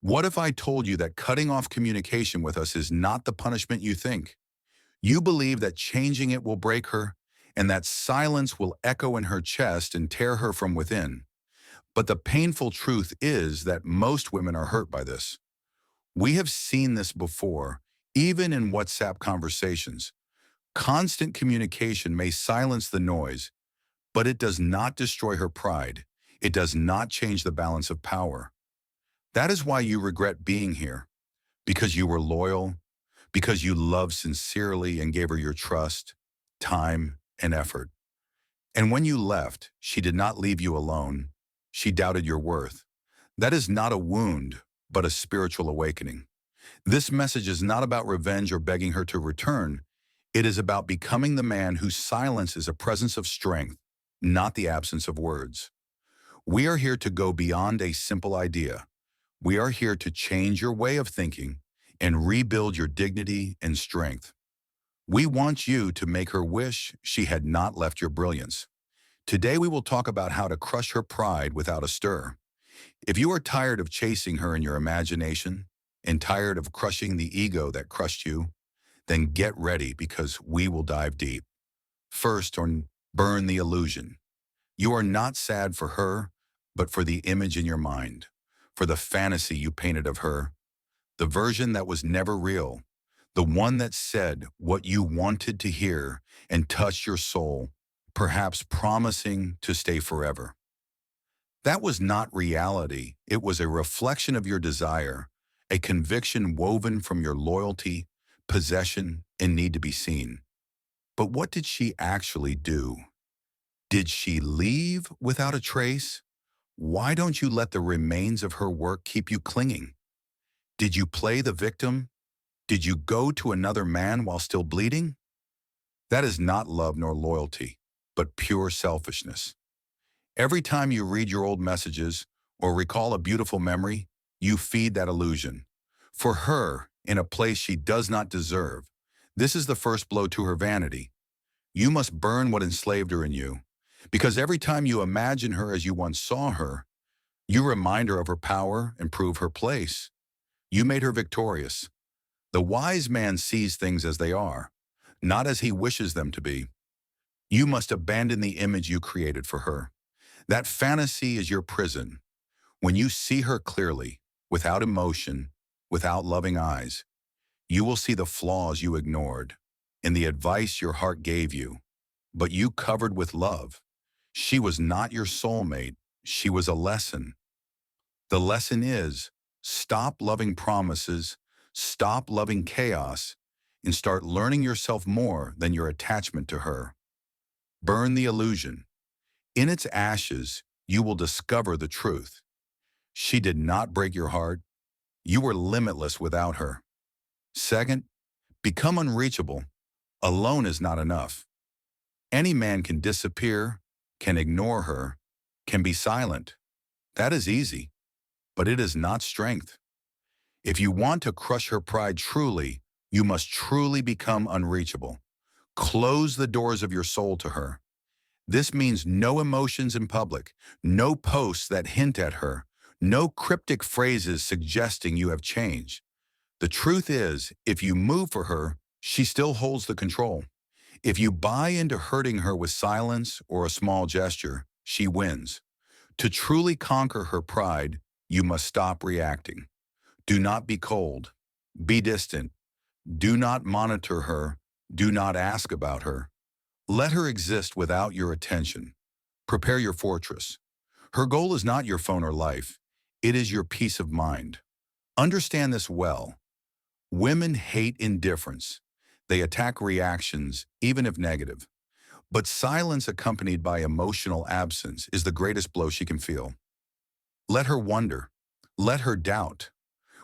What if I told you that cutting off communication with us is not the punishment you think? You believe that changing it will break her, and that silence will echo in her chest and tear her from within. But the painful truth is that most women are hurt by this. We have seen this before, even in WhatsApp conversations. Constant communication may silence the noise, but it does not destroy her pride. It does not change the balance of power. That is why you regret being here, because you were loyal, because you loved sincerely and gave her your trust, time, and effort. And when you left, she did not leave you alone. She doubted your worth. That is not a wound, but a spiritual awakening. This message is not about revenge or begging her to return. It is about becoming the man whose silence is a presence of strength, not the absence of words. We are here to go beyond a simple idea. We are here to change your way of thinking and rebuild your dignity and strength. We want you to make her wish she had not left your brilliance. Today we will talk about how to crush her pride without a stir. If you are tired of chasing her in your imagination and tired of crushing the ego that crushed you, then get ready because we will dive deep. First, on burn the illusion. You are not sad for her, but for the image in your mind, for the fantasy you painted of her, the version that was never real, the one that said what you wanted to hear and touched your soul, perhaps promising to stay forever. That was not reality. It was a reflection of your desire, a conviction woven from your loyalty, possession, and need to be seen. But what did she actually do? Did she leave without a trace? Why don't you let the remains of her work keep you clinging? Did you play the victim? Did you go to another man while still bleeding? That is not love nor loyalty, but pure selfishness. Every time you read your old messages or recall a beautiful memory, you feed that illusion. For her, in a place she does not deserve, this is the first blow to her vanity. You must burn what enslaved her in you, because every time you imagine her as you once saw her, you remind her of her power and prove her place. You made her victorious. The wise man sees things as they are, not as he wishes them to be. You must abandon the image you created for her. That fantasy is your prison. When you see her clearly, without emotion, without loving eyes, you will see the flaws you ignored and the advice your heart gave you, but you covered with love. She was not your soulmate. She was a lesson. The lesson is, stop loving promises, stop loving chaos, and start learning yourself more than your attachment to her. Burn the illusion. In its ashes, you will discover the truth. She did not break your heart. You were limitless without her. Second, become unreachable. Alone is not enough. Any man can disappear, can ignore her, can be silent. That is easy, but it is not strength. If you want to crush her pride truly, you must truly become unreachable. Close the doors of your soul to her. This means no emotions in public, no posts that hint at her, no cryptic phrases suggesting you have changed. The truth is, if you move for her, she still holds the control. If you buy into hurting her with silence or a small gesture, she wins. To truly conquer her pride, you must stop reacting. Do not be cold. Be distant. Do not monitor her. Do not ask about her. Let her exist without your attention. Prepare your fortress. Her goal is not your phone or life. It is your peace of mind. Understand this well. Women hate indifference. They attack reactions, even if negative. But silence accompanied by emotional absence is the greatest blow she can feel. Let her wonder. Let her doubt.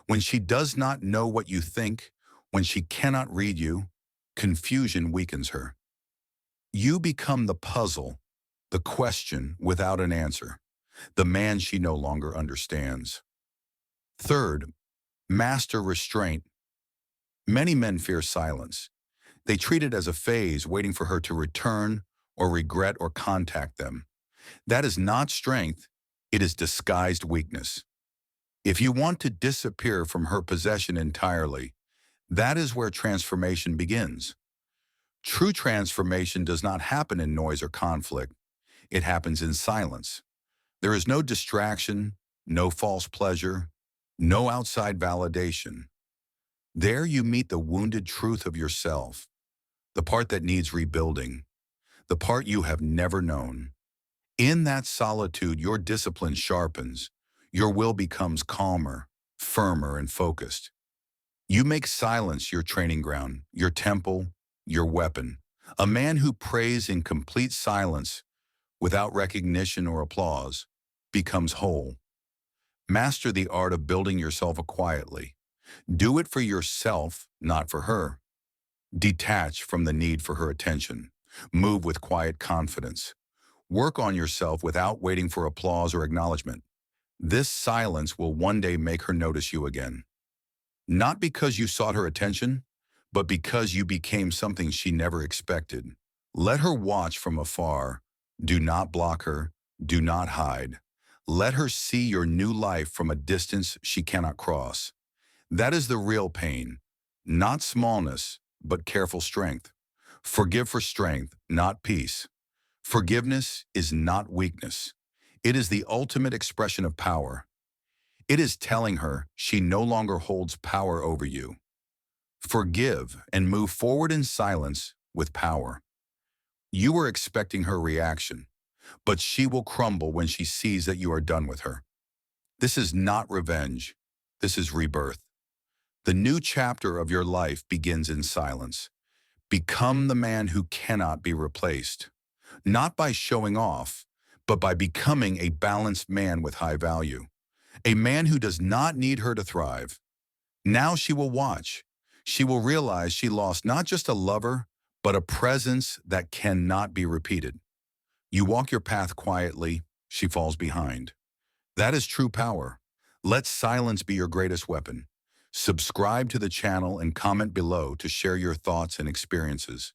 When she does not know what you think, when she cannot read you, confusion weakens her. You become the puzzle, the question without an answer, the man she no longer understands. Third, master restraint. Many men fear silence. They treat it as a phase waiting for her to return or regret or contact them. That is not strength, it is disguised weakness. If you want to disappear from her possession entirely, that is where transformation begins. True transformation does not happen in noise or conflict. It happens in silence. There is no distraction, no false pleasure, no outside validation. There you meet the wounded truth of yourself, the part that needs rebuilding, the part you have never known. In that solitude, your discipline sharpens. Your will becomes calmer, firmer, and focused. You make silence your training ground, your temple, your weapon. A man who prays in complete silence, without recognition or applause, becomes whole. Master the art of building yourself quietly. Do it for yourself, not for her. Detach from the need for her attention. Move with quiet confidence. Work on yourself without waiting for applause or acknowledgement. This silence will one day make her notice you again. Not because you sought her attention, but because you became something she never expected. Let her watch from afar. Do not block her. Do not hide. Let her see your new life from a distance she cannot cross. That is the real pain. Not smallness, but careful strength. Forgive for strength, not peace. Forgiveness is not weakness. It is the ultimate expression of power. It is telling her she no longer holds power over you. Forgive and move forward in silence with power. You are expecting her reaction, but she will crumble when she sees that you are done with her. This is not revenge. This is rebirth. The new chapter of your life begins in silence. Become the man who cannot be replaced, not by showing off, but by becoming a balanced man with high value, a man who does not need her to thrive. Now she will watch. She will realize she lost not just a lover, but a presence that cannot be repeated. You walk your path quietly, she falls behind. That is true power. Let silence be your greatest weapon. Subscribe to the channel and comment below to share your thoughts and experiences.